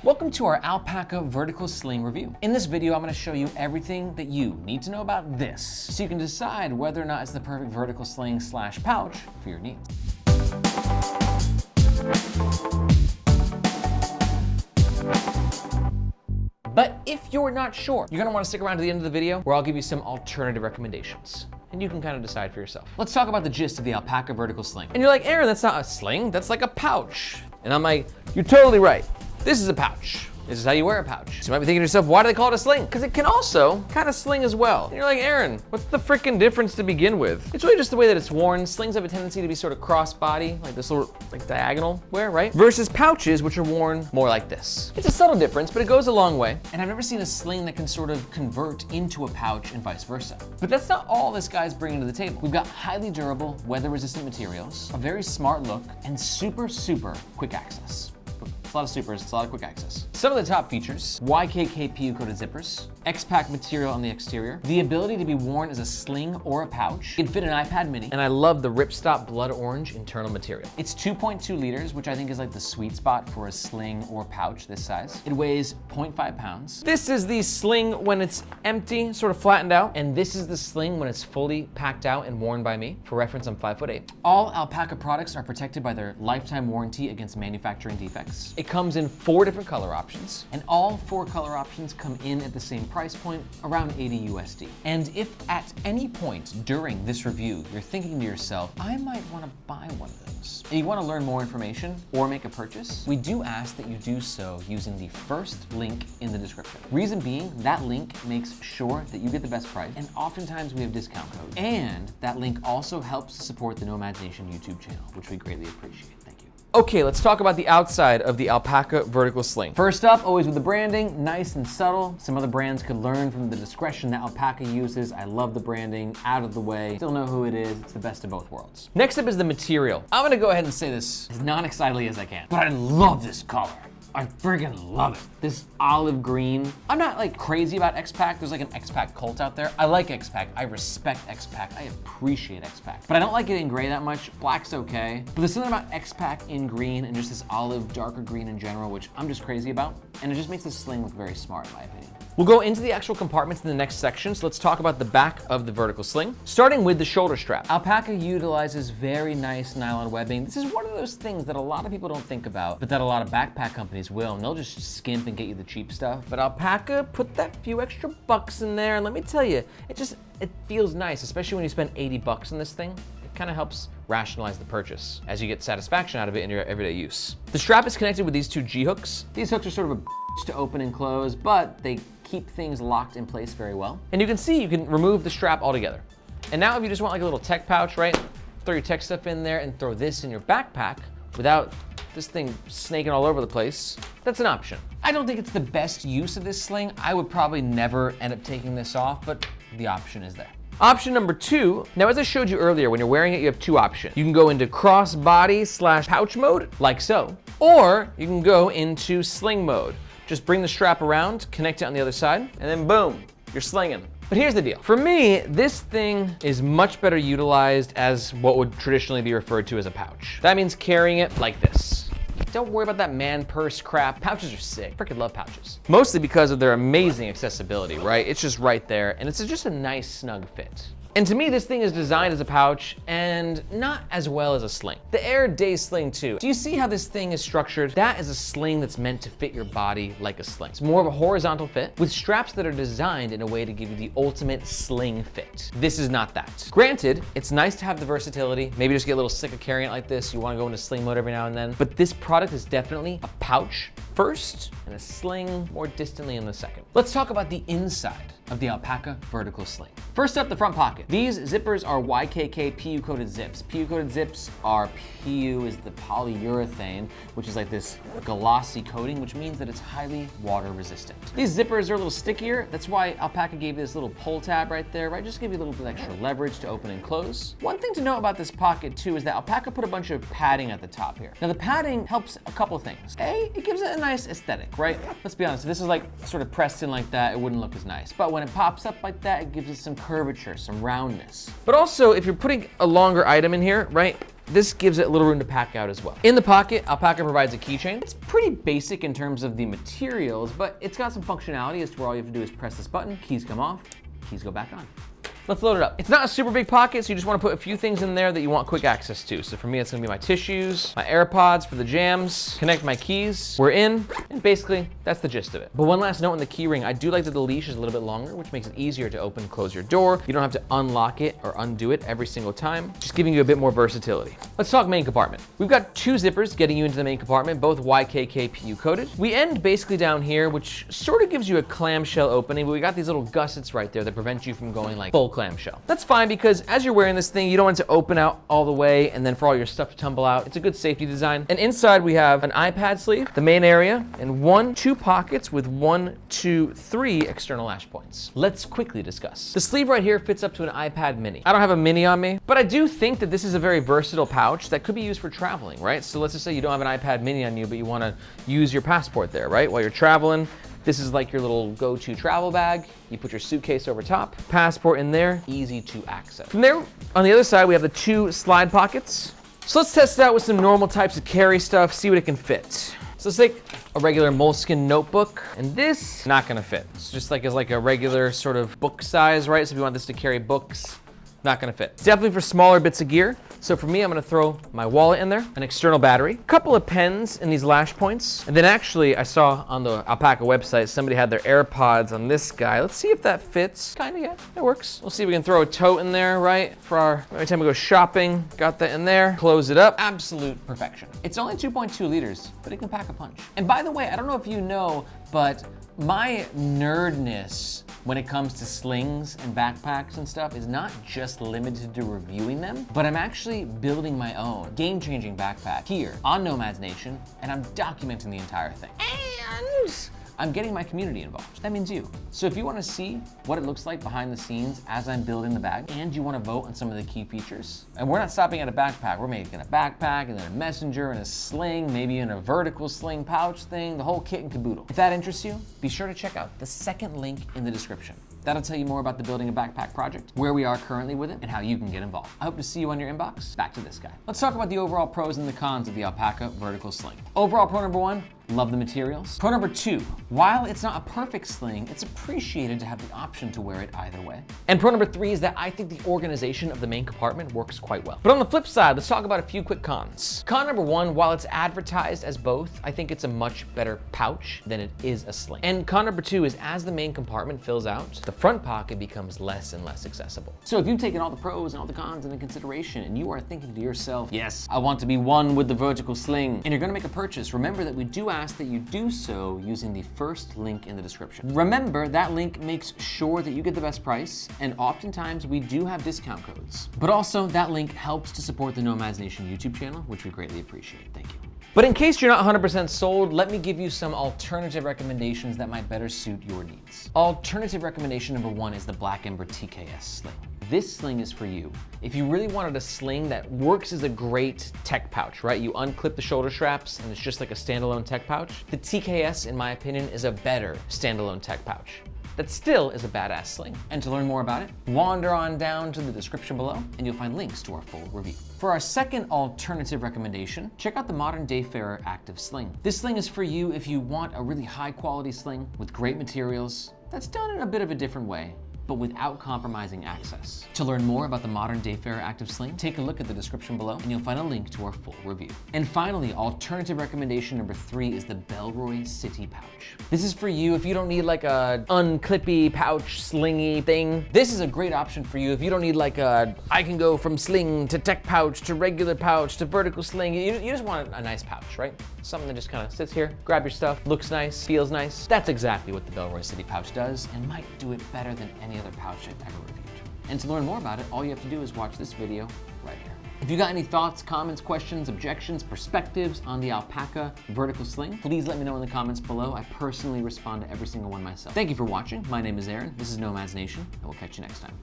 Welcome to our Alpaka Vertical Sling review. In this video, I'm going to show you everything that you need to know about this, so you can decide whether or not it's the perfect vertical sling / pouch for your needs. But if you're not sure, you're gonna wanna stick around to the end of the video where I'll give you some alternative recommendations. And you can kind of decide for yourself. Let's talk about the gist of the Alpaka Vertical Sling. And you're like, Aaron, that's not a sling, that's like a pouch. And I'm like, you're totally right. This is a pouch. This is how you wear a pouch. So you might be thinking to yourself, why do they call it a sling? Because it can also kind of sling as well. And you're like, Aaron, what's the freaking difference to begin with? It's really just the way that it's worn. Slings have a tendency to be sort of crossbody, like this little diagonal wear, right? Versus pouches, which are worn more like this. It's a subtle difference, but it goes a long way. And I've never seen a sling that can sort of convert into a pouch and vice versa. But that's not all this guy's bringing to the table. We've got highly durable, weather-resistant materials, a very smart look, and super quick access. It's a lot of supers, it's a lot of quick access. Some of the top features: YKK PU-coated zippers, X-Pack material on the exterior, the ability to be worn as a sling or a pouch. It can fit an iPad mini, and I love the ripstop blood orange internal material. It's 2.2 liters, which I think is like the sweet spot for a sling or pouch this size. It weighs 0.5 pounds. This is the sling when it's empty, sort of flattened out, and this is the sling when it's fully packed out and worn by me. For reference, I'm 5'8". All Alpaka products are protected by their lifetime warranty against manufacturing defects. It comes in 4 different color options, and all 4 color options come in at the same price point, around 80 USD. And if at any point during this review, you're thinking to yourself, I might want to buy one of those, and you want to learn more information or make a purchase, we do ask that you do so using the first link in the description. Reason being, that link makes sure that you get the best price, and oftentimes we have discount codes. And that link also helps to support the No Imagination YouTube channel, which we greatly appreciate. Thank you. Okay, let's talk about the outside of the Alpaka Vertical Sling. First up, always with the branding, nice and subtle. Some other brands could learn from the discretion that Alpaka uses. I love the branding, out of the way. Still know who it is. It's the best of both worlds. Next up is the material. I'm gonna go ahead and say this as non-excitedly as I can, but I love this color. I friggin' love it. This olive green. I'm not like crazy about X-Pack. There's like an X-Pack cult out there. I like X-Pack. I respect X-Pack. I appreciate X-Pack. But I don't like it in gray that much. Black's okay. But there's something about X-Pack in green and just this olive, darker green in general, which I'm just crazy about. And it just makes this sling look very smart in my opinion. We'll go into the actual compartments in the next section, so let's talk about the back of the vertical sling, starting with the shoulder strap. Alpaka utilizes very nice nylon webbing. This is one of those things that a lot of people don't think about, but that a lot of backpack companies will, and they'll just skimp and get you the cheap stuff. But Alpaka put that few extra bucks in there, and let me tell you, it feels nice, especially when you spend 80 bucks on this thing. It kind of helps rationalize the purchase as you get satisfaction out of it in your everyday use. The strap is connected with these 2 G-hooks. These hooks are sort of a to open and close, but they keep things locked in place very well. And you can see you can remove the strap altogether. And now if you just want like a little tech pouch, right? Throw your tech stuff in there and throw this in your backpack without this thing snaking all over the place, that's an option. I don't think it's the best use of this sling. I would probably never end up taking this off, but the option is there. Option number 2, now as I showed you earlier, when you're wearing it, you have 2 options. You can go into crossbody / pouch mode, like so, or you can go into sling mode. Just bring the strap around, connect it on the other side, and then boom, you're slinging. But here's the deal. For me, this thing is much better utilized as what would traditionally be referred to as a pouch. That means carrying it like this. Don't worry about that man purse crap. Pouches are sick. Freaking love pouches. Mostly because of their amazing accessibility, right? It's just right there, and it's just a nice, snug fit. And to me, this thing is designed as a pouch and not as well as a sling. The Air Day Sling 2. Do you see how this thing is structured? That is a sling that's meant to fit your body like a sling. It's more of a horizontal fit with straps that are designed in a way to give you the ultimate sling fit. This is not that. Granted, it's nice to have the versatility. Maybe just get a little sick of carrying it like this. You want to go into sling mode every now and then. But this product is definitely a pouch first and a sling more distantly in the second. Let's talk about the inside of the Alpaka Vertical Sling. First up, the front pocket. These zippers are YKK PU-coated zips. PU-coated zips are, PU is the polyurethane, which is like this glossy coating, which means that it's highly water resistant. These zippers are a little stickier. That's why Alpaka gave you this little pull tab right there, right? Just give you a little bit extra leverage to open and close. One thing to know about this pocket too is that Alpaka put a bunch of padding at the top here. Now the padding helps a couple things. A, it gives it a nice aesthetic, right? Let's be honest, if this is like sort of pressed in like that, it wouldn't look as nice. But when it pops up like that, it gives it some curvature, some roundness. But also, if you're putting a longer item in here, right? this gives it a little room to pack out as well. In the pocket, Alpaka provides a keychain. It's pretty basic in terms of the materials, but it's got some functionality as to where all you have to do is press this button, keys come off, keys go back on. Let's load it up. It's not a super big pocket, so you just want to put a few things in there that you want quick access to. So for me, it's gonna be my tissues, my AirPods for the jams, connect my keys. We're in, and basically, that's the gist of it. But one last note on the key ring, I do like that the leash is a little bit longer, which makes it easier to open and close your door. You don't have to unlock it or undo it every single time, just giving you a bit more versatility. Let's talk main compartment. We've got 2 zippers getting you into the main compartment, both YKKPU coated. We end basically down here, which sort of gives you a clamshell opening, but we got these little gussets right there that prevent you from going like full clamshell. That's fine because as you're wearing this thing, you don't want it to open out all the way and then for all your stuff to tumble out. It's a good safety design. And inside we have an iPad sleeve, the main area, and 2 pockets with 1, 2, 3 external lash points. Let's quickly discuss. The sleeve right here fits up to an iPad mini. I don't have a mini on me, but I do think that this is a very versatile pouch that could be used for traveling, right? So let's just say you don't have an iPad mini on you, but you want to use your passport there, right? While you're traveling. This is like your little go-to travel bag. You put your suitcase over top, passport in there, easy to access. From there, on the other side, we have the 2 slide pockets. So let's test it out with some normal types of carry stuff, see what it can fit. So let's take a regular moleskin notebook, and this, not gonna fit. It's just like, a regular sort of book size, right? So if you want this to carry books, not gonna fit. It's definitely for smaller bits of gear. So for me, I'm gonna throw my wallet in there, an external battery, a couple of pens in these lash points, and then actually I saw on the Alpaka website, somebody had their AirPods on this guy. Let's see if that fits. Kinda, yeah, it works. We'll see if we can throw a tote in there, right? For every time we go shopping, got that in there, close it up. Absolute perfection. It's only 2.2 liters, but it can pack a punch. And by the way, I don't know if you know, but my nerdness when it comes to slings and backpacks and stuff is not just limited to reviewing them, but I'm actually building my own game-changing backpack here on Nomads Nation, and I'm documenting the entire thing. And I'm getting my community involved. That means you. So if you want to see what it looks like behind the scenes as I'm building the bag, and you want to vote on some of the key features, and we're not stopping at a backpack, we're making a backpack and then a messenger and a sling, maybe in a vertical sling pouch thing, the whole kit and caboodle. If that interests you, be sure to check out the second link in the description. That'll tell you more about the Building a Backpack project, where we are currently with it, and how you can get involved. I hope to see you on your inbox. Back to this guy. Let's talk about the overall pros and the cons of the Alpaka Vertical Sling. Overall pro number 1, love the materials. Pro number 2, while it's not a perfect sling, it's appreciated to have the option to wear it either way. And pro number 3 is that I think the organization of the main compartment works quite well. But on the flip side, let's talk about a few quick cons. Con number 1, while it's advertised as both, I think it's a much better pouch than it is a sling. And con number 2 is as the main compartment fills out, the front pocket becomes less and less accessible. So if you've taken all the pros and all the cons into consideration and you are thinking to yourself, yes, I want to be one with the vertical sling, and you're gonna make a purchase, remember that we do ask that you do so using the first link in the description. Remember, that link makes sure that you get the best price, and oftentimes we do have discount codes. But also, that link helps to support the Nomads Nation YouTube channel, which we greatly appreciate. Thank you. But in case you're not 100% sold, let me give you some alternative recommendations that might better suit your needs. Alternative recommendation number 1 is the Black Ember TKS Sling. This sling is for you. If you really wanted a sling that works as a great tech pouch, right? You unclip the shoulder straps and it's just like a standalone tech pouch. The TKS, in my opinion, is a better standalone tech pouch. That still is a badass sling. And to learn more about it, wander on down to the description below and you'll find links to our full review. For our second alternative recommendation, check out the modern Dayfarer Active Sling. This sling is for you if you want a really high quality sling with great materials that's done in a bit of a different way, but without compromising access. To learn more about the modern Dayfarer Active Sling, take a look at the description below and you'll find a link to our full review. And finally, alternative recommendation number 3 is the Bellroy City Pouch. This is for you if you don't need like a unclippy pouch slingy thing. This is a great option for you if you don't need like a, I can go from sling to tech pouch to regular pouch to vertical sling. You just want a nice pouch, right? Something that just kind of sits here, grab your stuff, looks nice, feels nice. That's exactly what the Bellroy City Pouch does and might do it better than any other pouch I've ever reviewed. And to learn more about it, all you have to do is watch this video right here. If you got any thoughts, comments, questions, objections, perspectives on the Alpaka Vertical Sling, please let me know in the comments below. I personally respond to every single one myself. Thank you for watching. My name is Aaron. This is Nomads Nation, and we'll catch you next time.